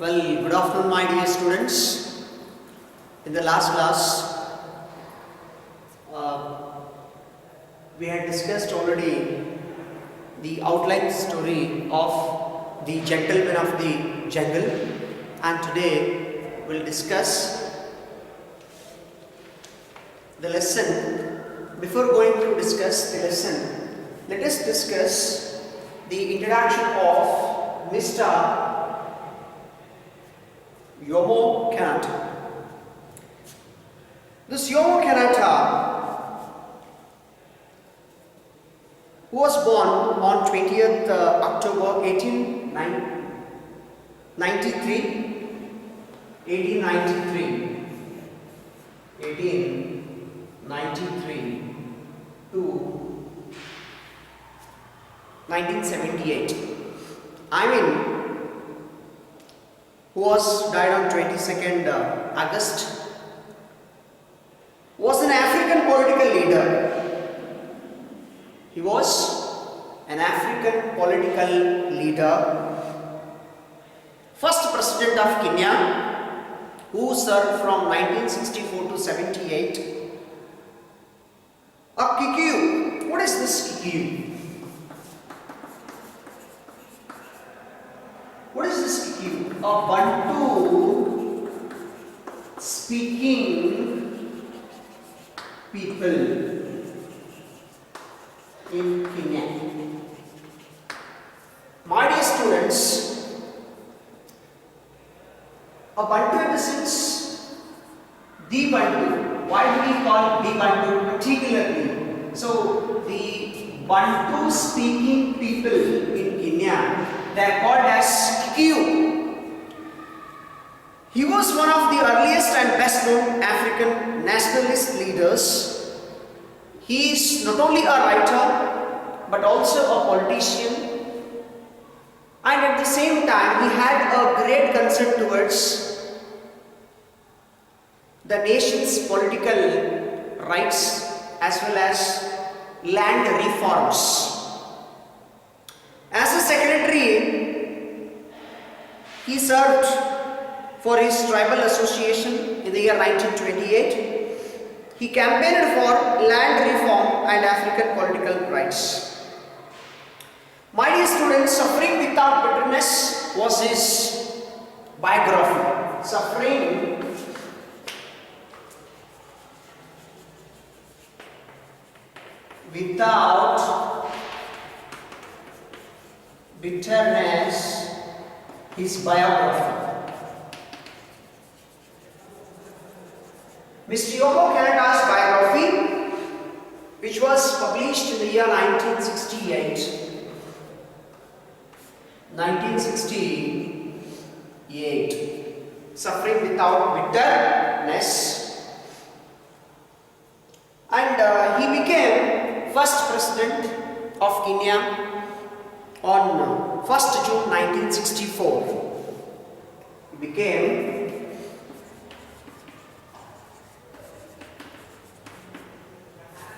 Well, good afternoon, my dear students. In the last class, we had discussed already the outline story of the gentleman of the jungle, and today we'll discuss the lesson. Before going to discuss the lesson, let us discuss the introduction of Mr. Jomo Kenyatta. This Jomo Kenyatta, who was born on 20th October 1893 to 1978. Who was died on 22nd August, was an African political leader. He was an African political leader, first president of Kenya, who served from 1964 to 78. A Kikuyu. What is this Kikuyu? What is this Kikuyu? A Bantu speaking people in Kenya. My dear students, a Bantu represents the Bantu. Why do we call the Bantu particularly? So, the Bantu speaking people in Kenya, they are called as Kikuyu. He was one of the earliest and best known African nationalist leaders. He is not only a writer but also a politician, and at the same time he had a great concern towards the nation's political rights as well as land reforms. As a secretary, he served for his tribal association in the year 1928. He campaigned for land reform and African political rights. My dear students, Suffering Without Bitterness was his biography. Suffering Without Bitterness, his biography. Mr. Jomo Kenyatta's biography, which was published in the year 1968. Suffering Without Bitterness. And he became first president of Kenya on 1st June 1964. He became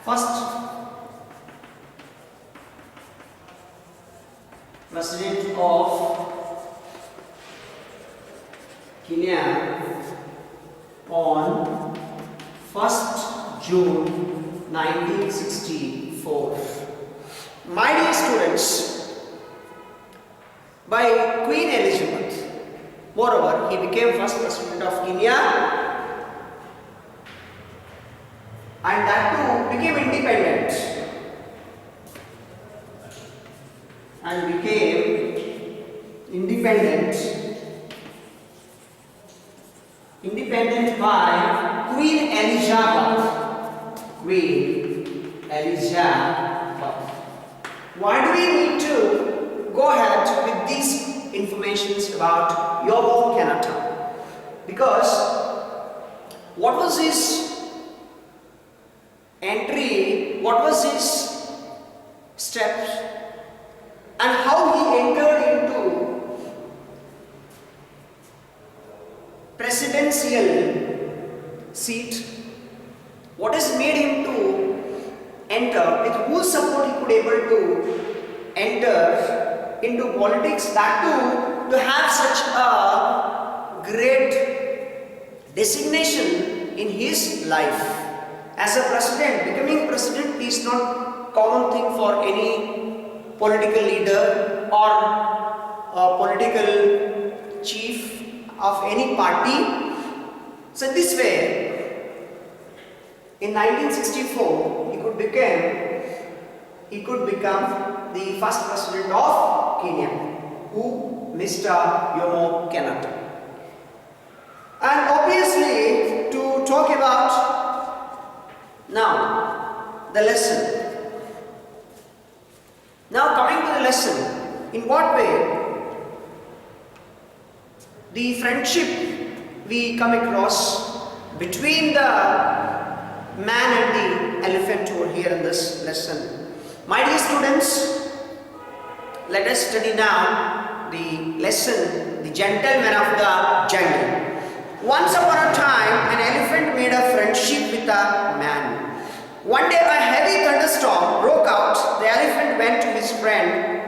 first president of Kenya on 1st June 1964. My dear students, by Queen Elizabeth, moreover, he became first president of Kenya, and that too became independent, by Queen Elizabeth. Why do we need to go ahead with these informations about Jomo Kenyatta? Because what was his entry, what was his steps, and how he entered into presidential seat, what has made him to enter, with whose support he could able to enter into politics, that too to have such a great designation in his life. As a president, becoming president is not common thing for any political leader or a political chief of any party. So this way, in 1964, he could become the first president of Kenya, who Mr. Jomo Kenyatta. And obviously, to talk about now the lesson. Now coming to the lesson, in what way the friendship we come across between the man and the elephant over here in this lesson. My dear students, let us study now the lesson, the gentleman of the jungle. Once upon a time, an elephant made a friendship with a man. One day a heavy thunderstorm broke out. The elephant went to his friend,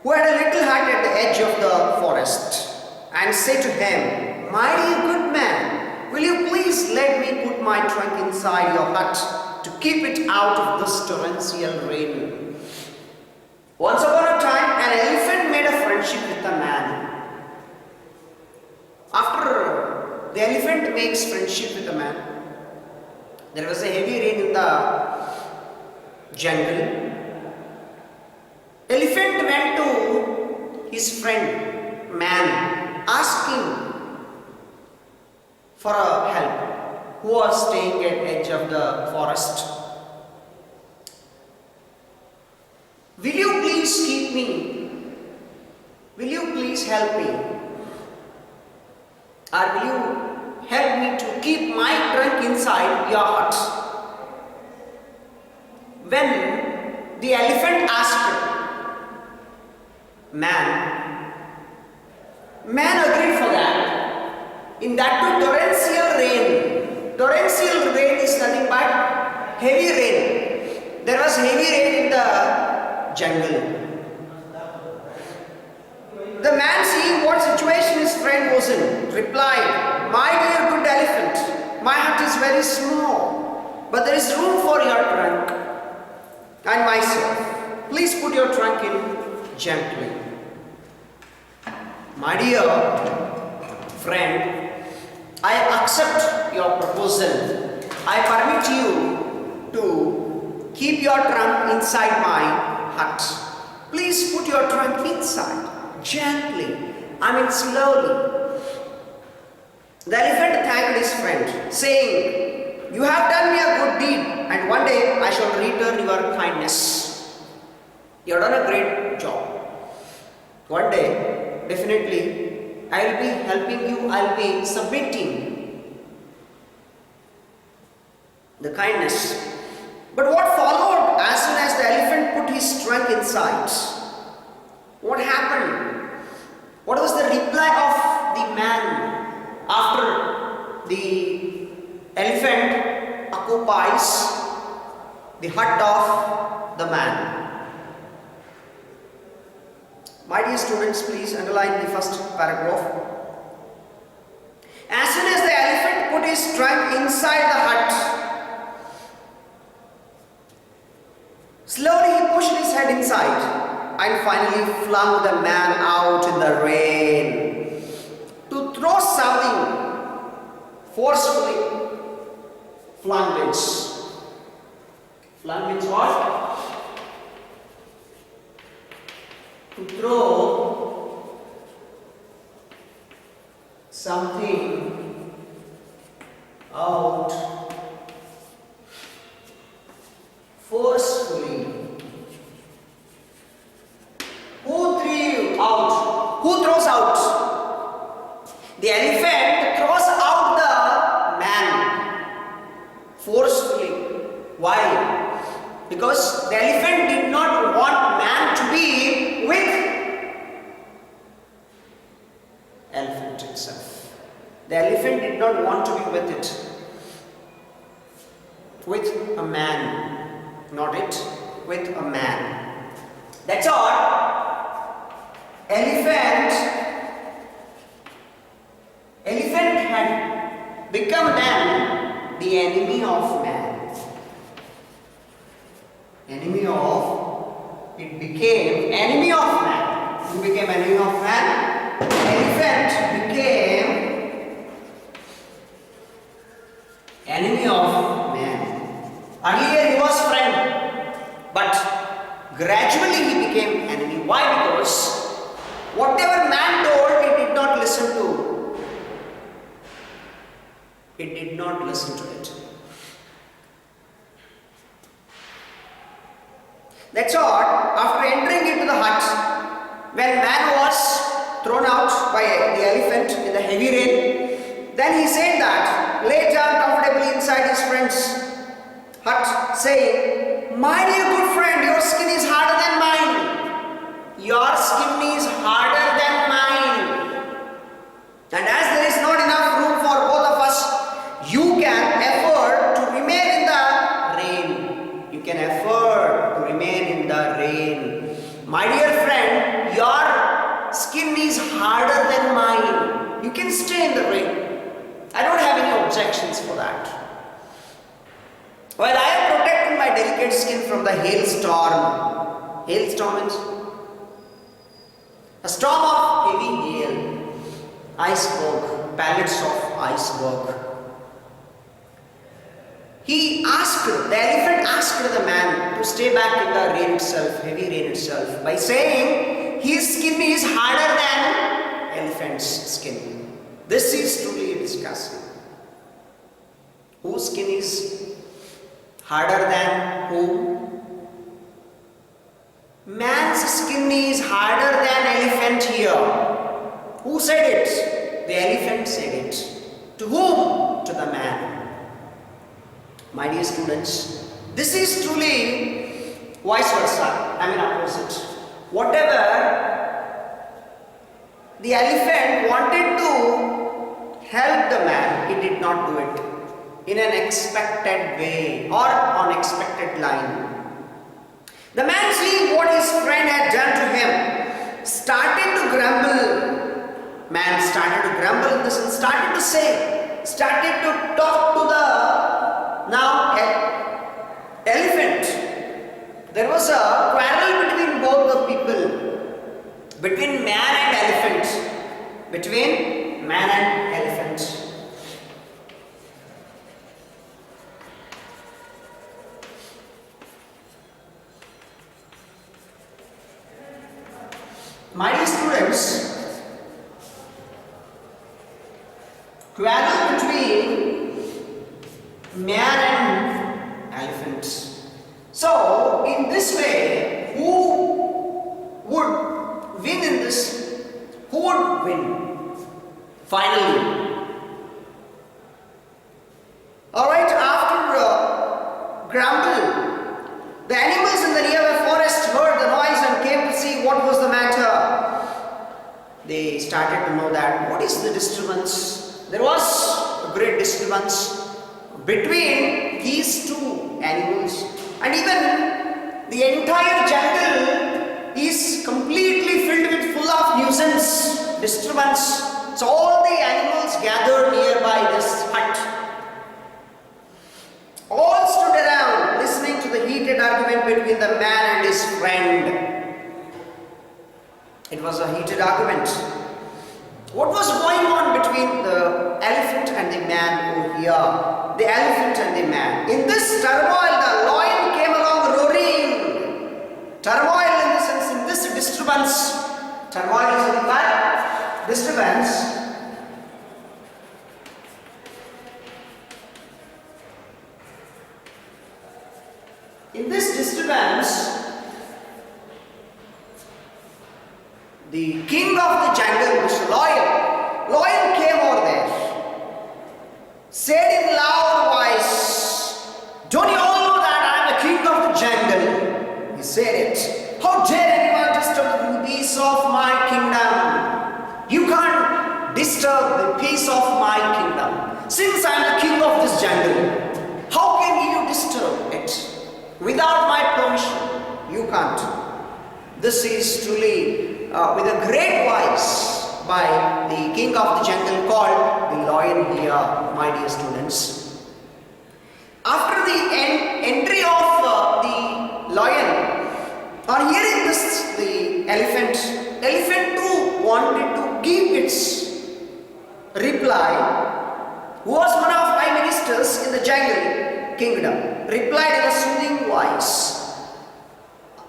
who had a little hut at the edge of the forest, and said to him, "My dear good man, will you please let me put my trunk inside your hut to keep it out of this torrential rain?" Once upon a time, an elephant made a friendship with a man. After the elephant makes friendship with a man, there was a heavy rain in the jungle. Elephant went to his friend, man, asking for a help, who was staying at the edge of the forest. "Will you please keep me? Will you please help me? Or will you help me to keep my trunk inside your hut?" When the elephant asked man agreed for that. In that too, torrential rain. Torrential rain is nothing but heavy rain. There was heavy rain in the jungle. The man, seeing what situation his friend was in, replied, "My dear good elephant, my hut is very small, but there is room for your trunk and myself. Please put your trunk in gently." "My dear friend, I accept your proposal. I permit you to keep your trunk inside my hut. Please put your trunk inside. Gently, I mean slowly." The elephant thanked his friend, saying, "You have done me a good deed, and one day I shall return your kindness. You have done a great job. One day, definitely, I will be helping you, I will be submitting the kindness." But what followed as soon as the elephant put his trunk inside? What happened? What was the reply of the man after the elephant occupies the hut of the man? My dear students, please underline the first paragraph. As soon as the elephant put his trunk inside the hut, slowly he pushed his head inside and finally flung the man out in the rain. To throw something forcefully, flung means. Flung means what? To throw something out forcefully. Who threw you out? Who throws out? The elephant throws out the man forcefully. Why? Because the elephant did not want man to be with elephant itself. The elephant did not want to be with it. With a man. Not it. With a man. That's all. Elephant the enemy of man. It became enemy of man. Who became enemy of man? Elephant became enemy of man. Earlier he was friend, but gradually he became enemy. Why? Because whatever man told, he did not listen to. It did not listen to it. That's what, after entering into the hut, when man was thrown out by the elephant in the heavy rain, then he said that, lay down comfortably inside his friend's hut, saying, my dear good friend, your skin is harder than mine. Your skin is harder than mine. And as there is not enough room for both of us, you can afford to remain in the rain. You can afford to remain in the rain. My dear friend, your skin is harder than mine. You can stay in the rain. I don't have any objections for that. While I am protecting my delicate skin from the hailstorm. Hailstorm means a storm of heavy hail, iceberg, pallets of iceberg. The elephant asked the man to stay back in the rain itself, heavy rain itself, by saying his skin is harder than elephant's skin. This is truly disgusting. Whose skin is harder than whom? Man's skin is harder than elephant here. Who said it? The elephant said it. To whom? To the man. My dear students, this is truly vice versa, opposite. Whatever the elephant wanted to help the man, he did not do it in an expected way or unexpected line. The man, seeing what his friend had done to him, started to grumble. Man started to grumble in this and started to talk to the elephant. There was a quarrel between both the people, between man and elephant, between man and elephant. My dear students, quarrel between man and elephant. So, in this way, who would win in this? Who would win? Finally. Alright, after grumble, the animals in the nearby forest heard the noise and came to see what was the matter. They started to know that what is the disturbance. There was a great disturbance between these two animals, and even the entire jungle is completely filled with full of nuisance, disturbance. So all the animals gathered nearby this hut. All stood around listening to the heated argument between the man and his friend. It was a heated argument. What was going on between the elephant and the man over here? The elephant and the man. In this turmoil, the lion came along roaring. Turmoil in the sense, in this disturbance. Turmoil is in that disturbance. In this disturbance, the king of the jungle, Mr. Lion came over there, said in loud voice, don't you all know that I am the king of the jungle? He said it. How dare anyone disturb the peace of my kingdom? You can't disturb the peace of my kingdom. Since I am the king of this jungle, how can you disturb it? Without my permission, you can't. This is truly with a great voice by the king of the jungle called the lion here, my dear students. After the entry of the lion, on hearing this, the elephant too wanted to give its reply, who was one of high ministers in the jungle kingdom, replied in a soothing voice.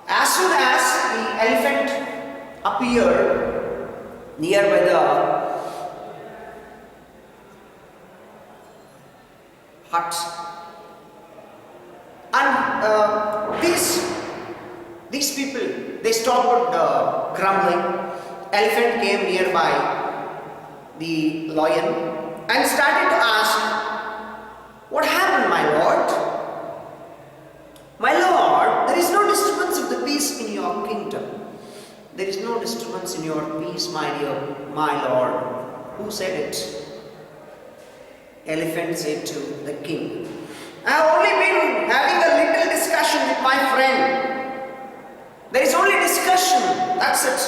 As soon as the elephant appeared nearby the hut, and these people, they stopped grumbling. Elephant came nearby the lion and started to ask, "What happened, my lord? My lord, there is no disturbance of the peace in your kingdom. There is no disturbance in your peace, my dear, my lord." Who said it? Elephant said to the king, "I have only been having a little discussion with my friend. There is only discussion, that's it.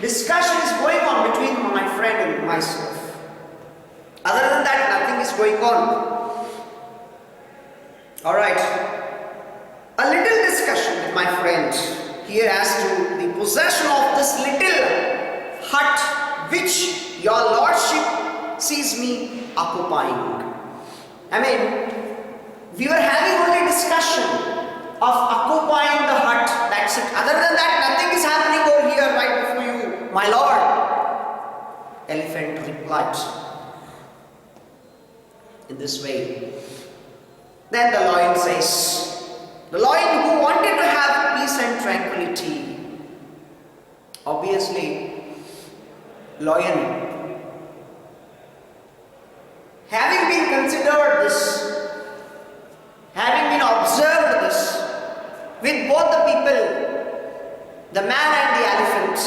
Discussion is going on between my friend and myself. Other than that, nothing is going on. Alright. A little discussion with my friend here as to the possession of this little hut which your lordship sees me occupying." I mean, we were having only discussion of occupying the hut, that's it. Other than that, nothing is happening over here right before you, my lord. Elephant replied in this way. Then the lion says, the lion who wanted to have peace and tranquility, obviously, lion, having been considered this, having been observed this, with both the people, the man and the elephant,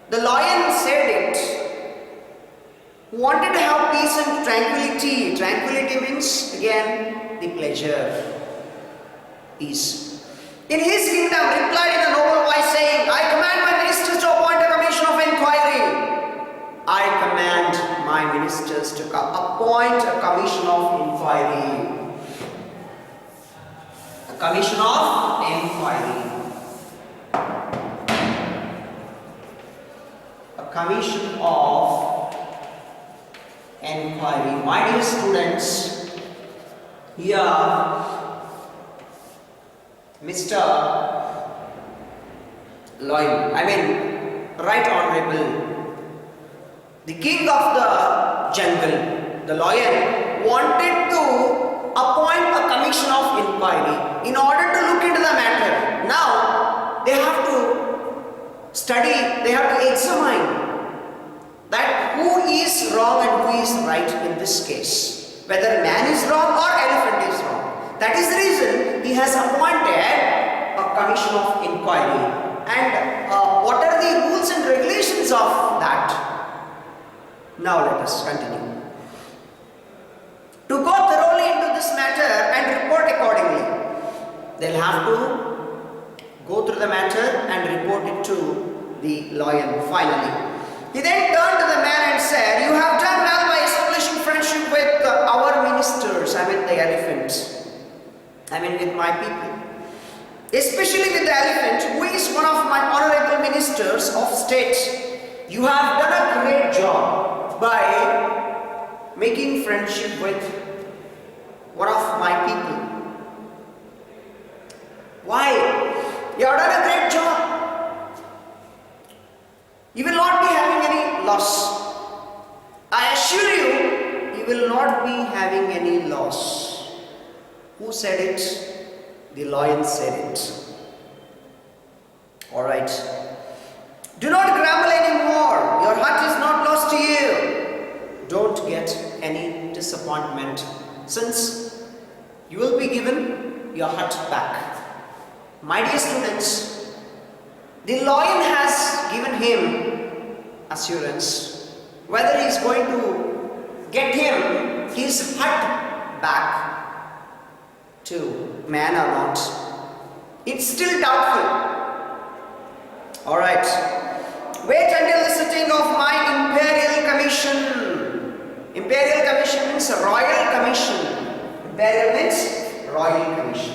the lion said it, wanted to have peace and tranquility. Tranquility means, again, the pleasure, peace. In his kingdom, replied in a noble voice, saying, "I command my ministers to appoint a commission of inquiry." I command my ministers to appoint a commission of inquiry. A commission of inquiry. A commission of inquiry. My dear students, here Mr. Lloyd, Right Honorable, the king of the jungle, the lion, wanted to appoint a commission of inquiry in order to look into the matter. Now, they have to study, they have to examine that who is wrong and who is right in this case. Whether man is wrong or elephant is wrong. That is the reason he has appointed a commission of inquiry. And what are the rules and regulations of that? Now let us continue. To go thoroughly into this matter and report accordingly, they'll have to go through the matter and report it to the lion finally. He then turned to the man and said, "You have done well by establishing friendship with our ministers," the elephants, with my people. Especially with the elephant, who is one of my honorable ministers of state. You have done a great job by making friendship with one of my people. Why? You have done a great job. You will not be having any loss. I assure you, you will not be having any loss. Who said it? The lion said it. Alright. Do not grumble anymore. Your heart is not lost to you. Don't get any disappointment, since you will be given your heart back. My dear students, the lion has given him assurance whether he is going to get him his heart back to man or not. It's still doubtful. Alright. Wait until the sitting of my imperial commission. Imperial Commission means Royal Commission. Imperial means Royal Commission.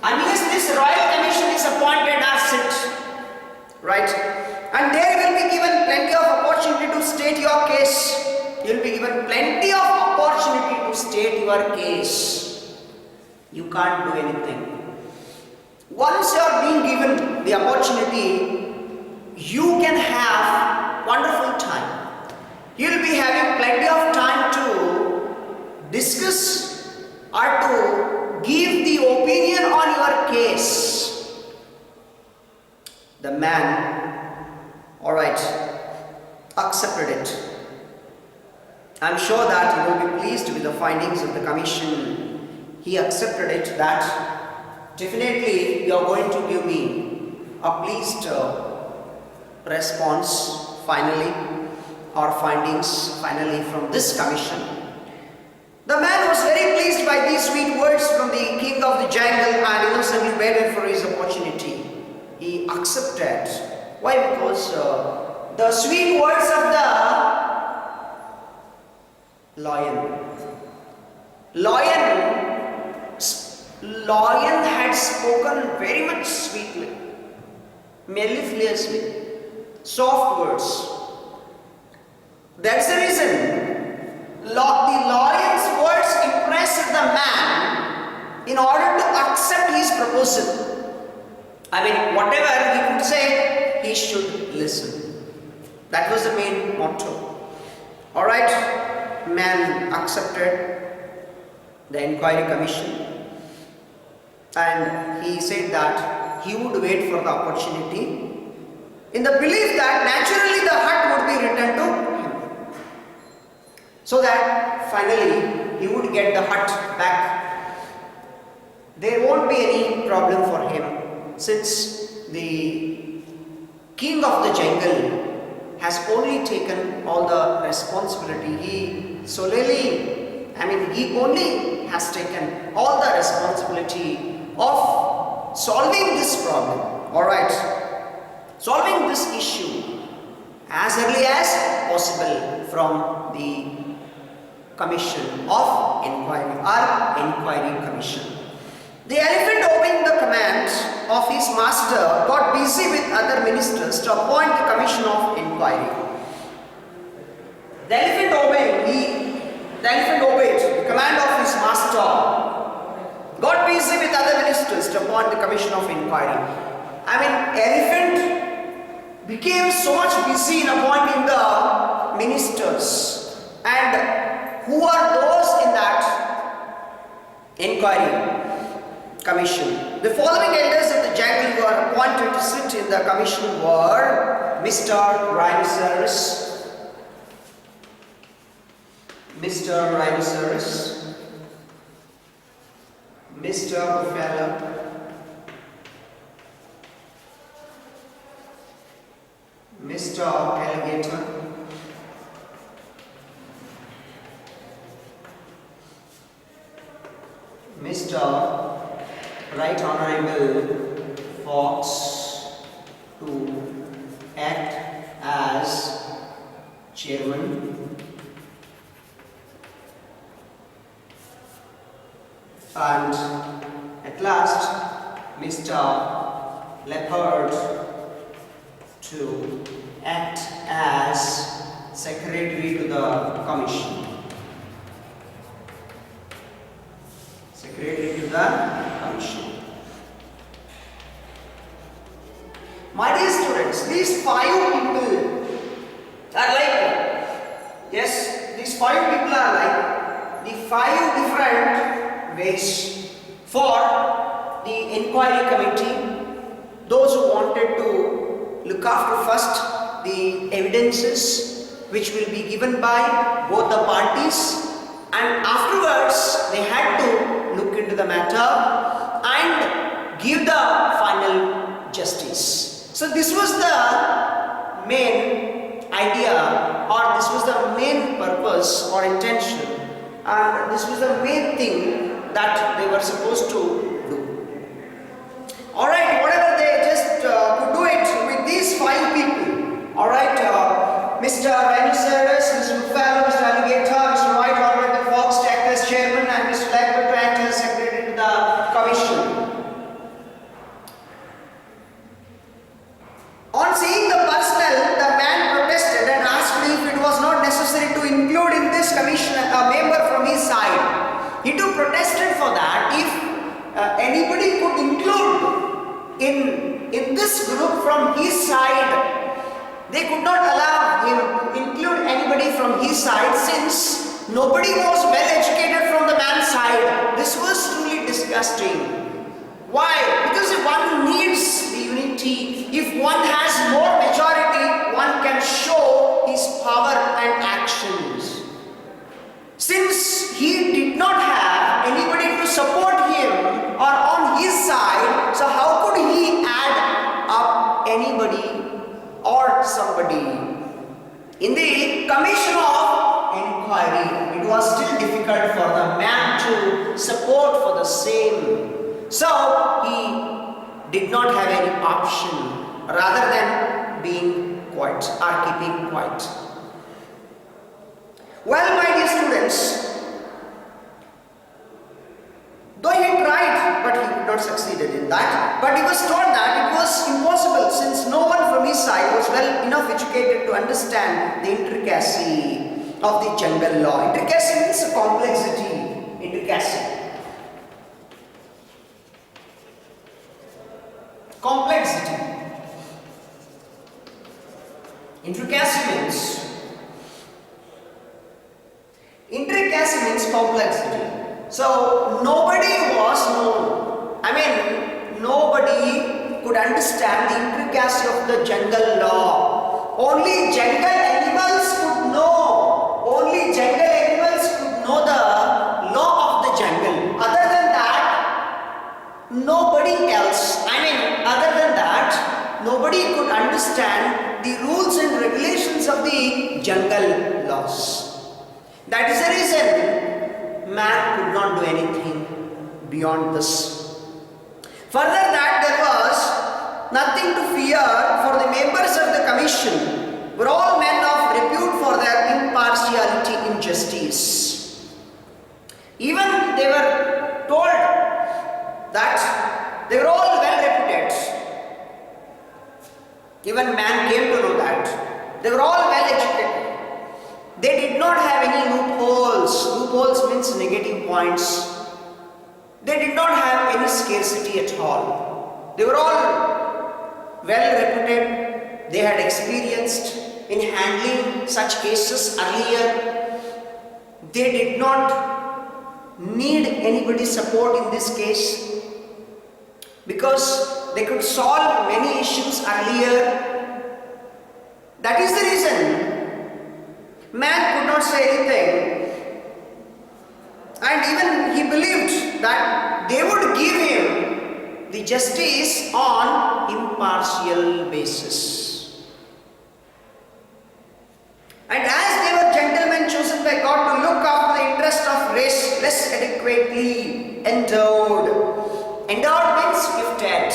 Unless this Royal Commission is appointed or sit, right? And there will be given plenty of opportunity to state your case. You will be given plenty of opportunity to state your case. You can't do anything. Once you are being given the opportunity, you can have wonderful time. You will be having plenty of time to discuss or to give the opinion on your case. The man, alright, accepted it. I'm sure that you will be pleased with the findings of the commission. He accepted it that definitely you are going to give me a pleased response finally, or findings finally from this commission. The man was very pleased by these sweet words from the king of the jungle and innocently waited for his opportunity. He accepted. Why? Because the sweet words of the lion had spoken very much sweetly, mellifluously, soft words. That's the reason the lion's words impressed the man in order to accept his proposal. I mean, whatever he could say, he should listen. That was the main motto. Alright, man accepted the inquiry commission, and he said that he would wait for the opportunity in the belief that naturally the hut would be returned to him, so that finally he would get the hut back. There won't be any problem for him, since the king of the jungle has only taken all the responsibility. He only has taken all the responsibility of solving this problem. Alright, solving this issue as early as possible from the commission of inquiry or inquiry commission. The elephant, obeying the command of his master, got busy with other ministers to appoint the commission of inquiry. The elephant obeyed the command of his master, got busy with other ministers to appoint the commission of inquiry. I mean, elephant became so much busy in appointing the ministers. And who are those in that inquiry commission? The following elders of the jungle who are appointed to sit in the commission were Mr. Rhinoceros, Mr. Buffalo, Mr. Alligator, Mr. Right Honorable Fox to act as chairman, and at last Mr. Leopard to act as secretary to the commission. Secretary to the commission. My dear students, these 5 people are like, yes, these 5 people are like the 5 different ways for the inquiry committee. Those who wanted to look after first the evidences which will be given by both the parties, and afterwards they had to look into the matter and give the final justice. So this was the main idea, or this was the main purpose or intention, and this was the main thing that they were supposed to do. Alright, whatever they just could do it with these 5 people. Mr. Rhinoceros, Mr. Buffalo, Mr. Alligator, Mr. Whitehorn, the Fox to act as chairman, and Mr. Blackbird to act as secretary to the commission. On seeing the personnel, the man protested and asked if it was not necessary to include in this commission a member from his side. He too protested for that. If anybody could include in this group from his side, they could not allow him to include anybody from his side, since nobody was well educated from the man's side. This was truly disgusting. Why? Because if one needs the unity, if one has more majority, one can show his power and actions. Since he did not have anybody to support him or on his side, so how could he add up anybody or somebody? In the commission of inquiry, it was still difficult for the man to support for the same. So he did not have any option rather than being quiet or keeping quiet. Well, my dear students, though he tried, but he could not succeed in that. But he was told that it was impossible, since no one from his side was well enough educated to understand the intricacy of the jungle law. Intricacy means complexity. Intricacy. Complexity. Intricacy means complexity. So nobody was known. Nobody could understand the intricacy of the jungle law. Only jungle animals could know. Only jungle animals could know the law of the jungle. Other than that, nobody else. Other than that, nobody could understand the rules and regulations of the jungle laws. That is the reason man could not do anything beyond this. Further, that there was nothing to fear, for the members of the commission were all men of repute for their impartiality in justice. Even they were told that they were all well reputed. Even man came to know that. They were all well educated. They did not have any loopholes. Loopholes means negative points. They did not have any scarcity at all. They were all well reputed. They had experienced in handling such cases earlier. They did not need anybody's support in this case, because they could solve many issues earlier. That is the reason man could not say anything, and even he believed that they would give him the justice on impartial basis. And as they were gentlemen chosen by God to look after the interest of race less adequately endowed. Endowed means gifted.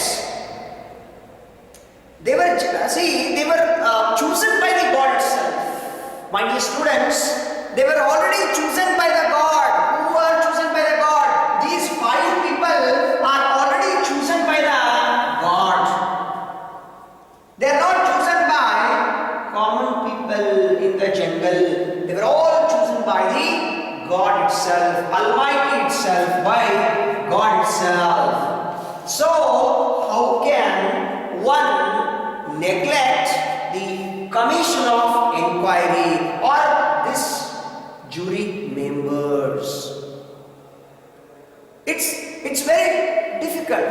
They were chosen by the God itself. My dear students, they were already chosen by the God. Who are chosen by the God? These 5 people are already chosen by the God. They are not chosen by common people in the jungle. They were all chosen by the God itself, Almighty itself, by God itself. So, how can one neglect the commission of inquiry or this jury members? It's very difficult.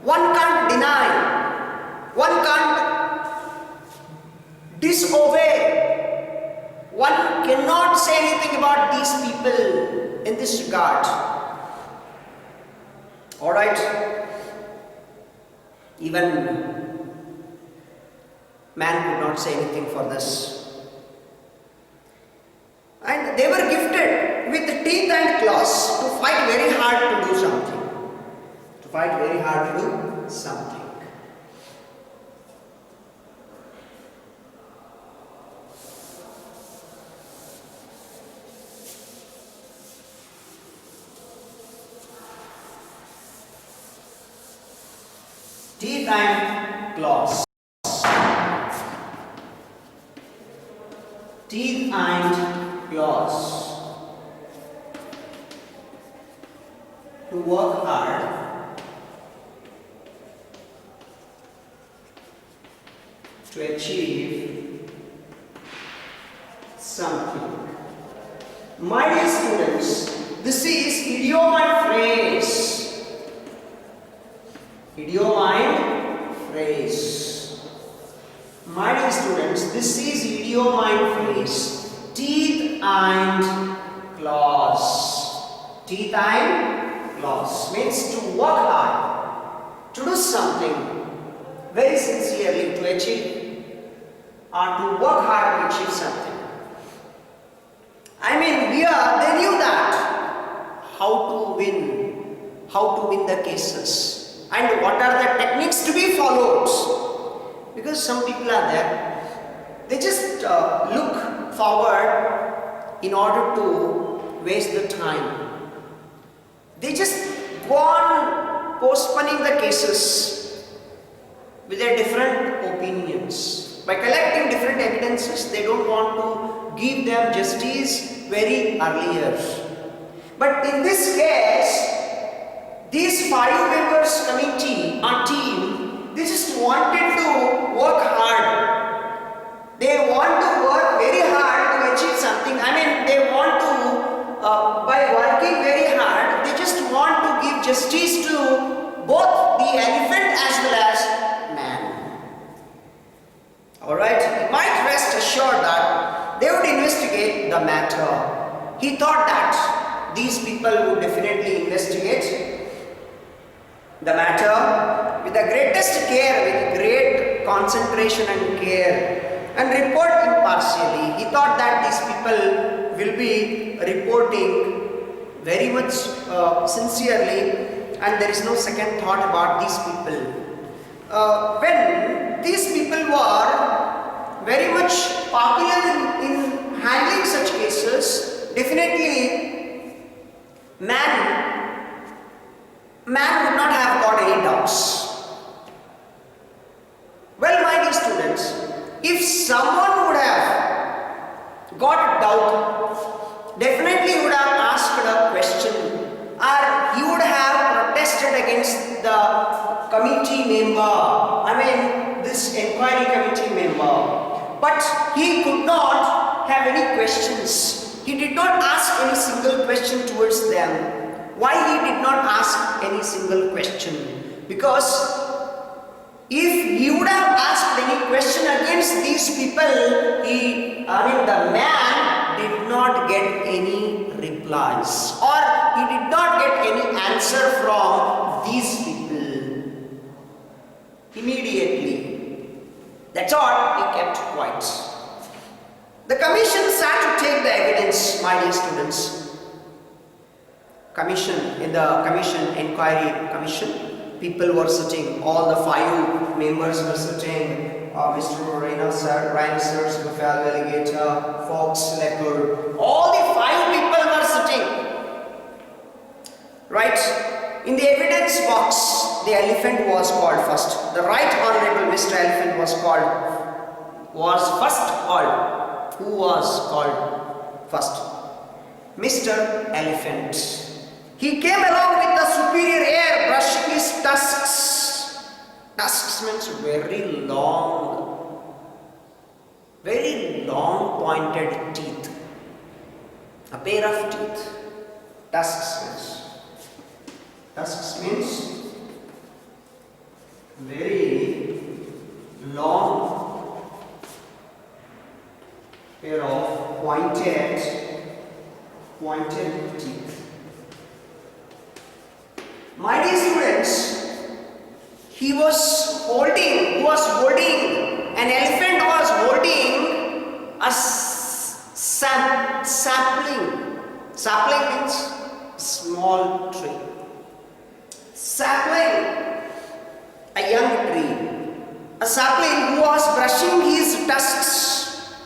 One can't deny. One can't disobey. One cannot say anything about these people in this regard. Alright? Even man could not say anything for this. And they were gifted with teeth and claws to fight very hard to do something. To fight very hard to do something. Teeth and claws. Teeth and claws. To work hard, to achieve something. My dear students, this is idiom and phrase. Idiom and phrase. My dear students, this is idiom and phrase. Teeth and claws. Teeth and claws means to work hard, to do something very sincerely to achieve, or to work hard to achieve something. I mean, they knew that how to win the cases, and what are the techniques to be followed. Because some people are there, they just look forward in order to waste the time. They just go on postponing the cases with their different opinions. By collecting different evidences, they don't want to give them justice very earlier. But in this case, these 5 members committee or team, they just wanted to work hard. They want to work very hard to achieve something. I mean, they want to, by working very hard, they just want to give justice to both the elephant as well as man. Alright, he might rest assured that they would investigate the matter. He thought that these people would definitely investigate the matter with the greatest care, with great concentration and care, and report impartially. He thought that these people will be reporting very much sincerely, and there is no second thought about these people. When these people were very much popular in handling such cases, definitely man would not have got any doubts. Well, my dear students, if someone would have got a doubt, definitely would have asked a question, or he would have protested against the committee member, this inquiry committee member. But he could not have any questions. He did not ask any single question towards them. Why he did not ask any single question? Because if he would have asked any question against these people, the man did not get any replies, or he did not get any answer from these people immediately. That's all, he kept quiet. The commission sat to take the evidence, my dear students. In the inquiry commission, people were sitting, all the 5 members were sitting, Mr. Reina sir, Buffalo Alligator, Fox, Leopard, all the 5 people were sitting. Right? In the evidence box, the elephant was called first. The Right Honorable Mr. Elephant was first called. Who was called first? Mr. Elephant. He came along with the superior air, brushing his tusks. Tusks means very long pointed teeth. A pair of teeth. Tusks means very long pair of pointed teeth. My dear students, an elephant was holding a sapling. Sapling means small tree. Sapling, a young tree. A sapling who was brushing his tusks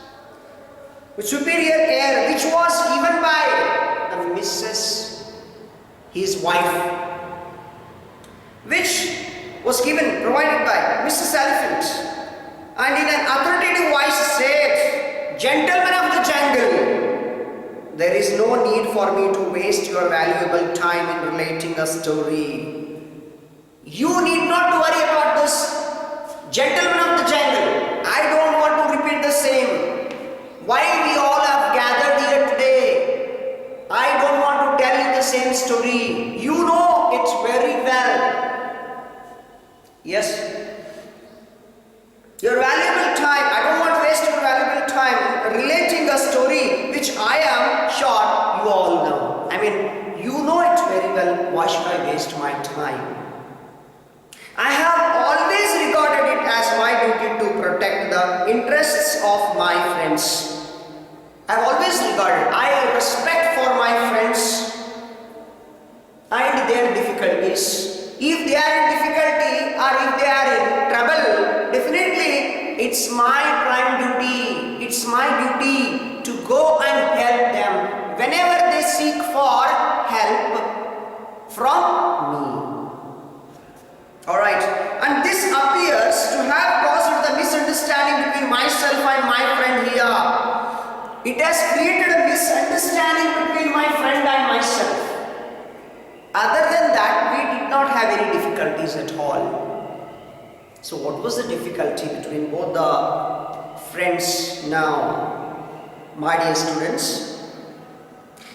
with superior care, which was given by the Mrs. his wife, which was provided by Mr. Elephant, and in an authoritative voice said, "Gentlemen of the jungle, there is no need for me to waste your valuable time in relating a story. You need not to worry about this. Gentlemen of the jungle, I don't want to repeat the same. Why we all have gathered here today, I don't want to tell you the same story. You know it very well. Yes, your valuable time, I don't want to waste your valuable time relating a story which I am sure you all know. I mean, you know it very well. Why should I waste my time? I have always regarded it as my duty to protect the interests of my friends. I have always regarded, I have respect for my friends and their difficulties. If they are in difficulty or if they are in trouble, definitely it's my prime duty, it's my duty to go and help them whenever they seek for help from me. Alright, and this appears to have caused the misunderstanding between myself and my friend here. It has created a misunderstanding between my friend and myself. Other than that, we did not have any difficulties at all. So what was the difficulty between both the friends now? My dear students,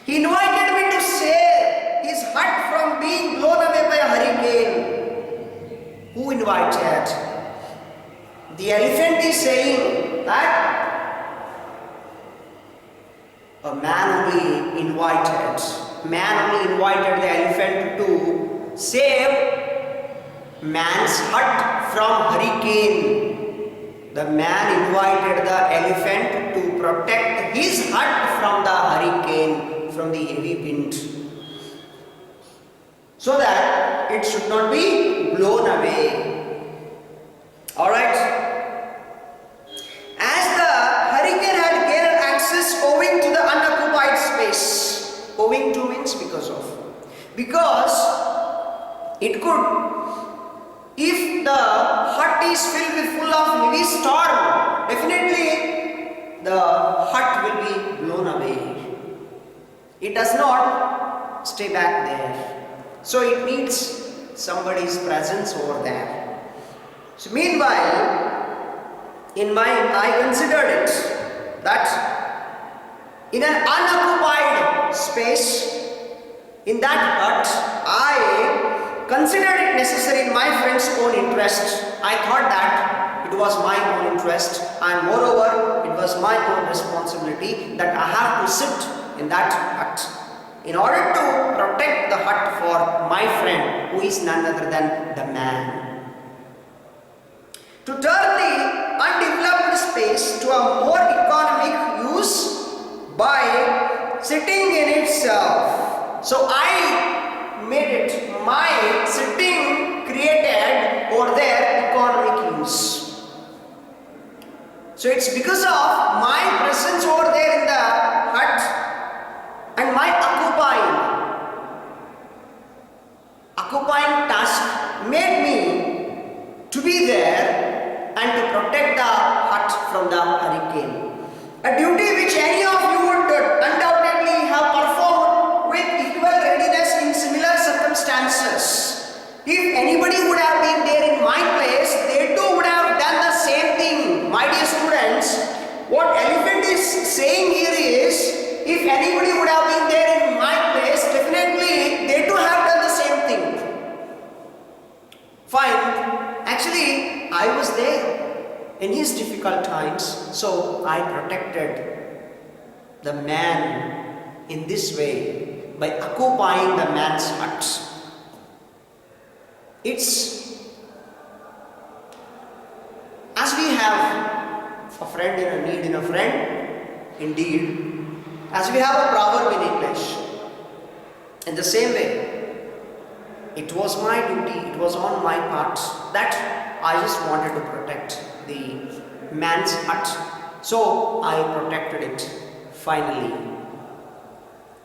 he invited me to save his hut from being blown away by a hurricane. Who invited? The elephant is saying that a man only invited the elephant to save man's hut from hurricane. The man invited the elephant to protect his hut from the hurricane, from the heavy wind, so that it should not be blown away. Alright. As the hurricane had gained access owing to the unoccupied space, owing to means because of, because it could, if the hut is filled with full of heavy storm, definitely the hut will be blown away. It does not stay back there. So it needs somebody's presence over there. So meanwhile, in mind, I considered it that in an unoccupied space, in that hut, I considered it necessary in my friend's own interest. I thought that it was my own interest, and moreover, it was my own responsibility that I have to sit in that hut in order to protect the hut for my friend, who is none other than the man. To turn the undeveloped space to a more economic use by sitting in itself. So I made it my sitting created over there economic use. So it's because of my presence over there in the hut and my occupying task made me to be there and to protect the hut from the hurricane. A duty which any of you would undoubtedly have performed with equal readiness in similar circumstances. If anybody would have been there in my place, they too would have done the same thing. My dear students, what elephant is saying here is, if anybody would have been there in my place, definitely they too have done the same thing. Fine. Actually, I was there in his difficult times, so I protected the man in this way by occupying the man's hut. It's as we have a friend in a need in a friend, indeed, as we have a proverb in English, in the same way, it was my duty, it was on my part that I just wanted to protect the man's hut. So I protected it finally.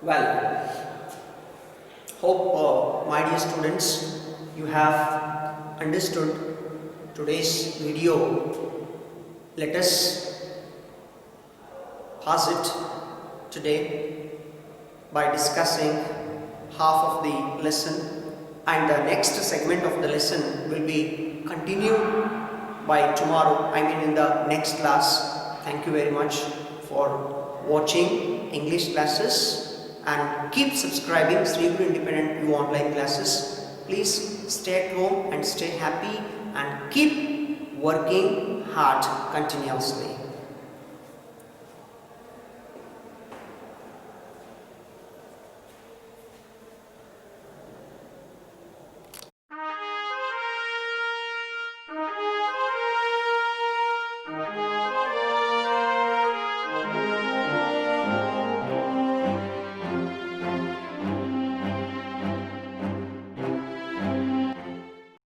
Well, hope my dear students, you have understood today's video, let us pass it today by discussing half of the lesson, and the next segment of the lesson will be continued by tomorrow, in the next class. Thank you very much for watching English classes, and keep subscribing Sri Guru Independent View online classes. Please stay at home and stay happy and keep working hard continuously.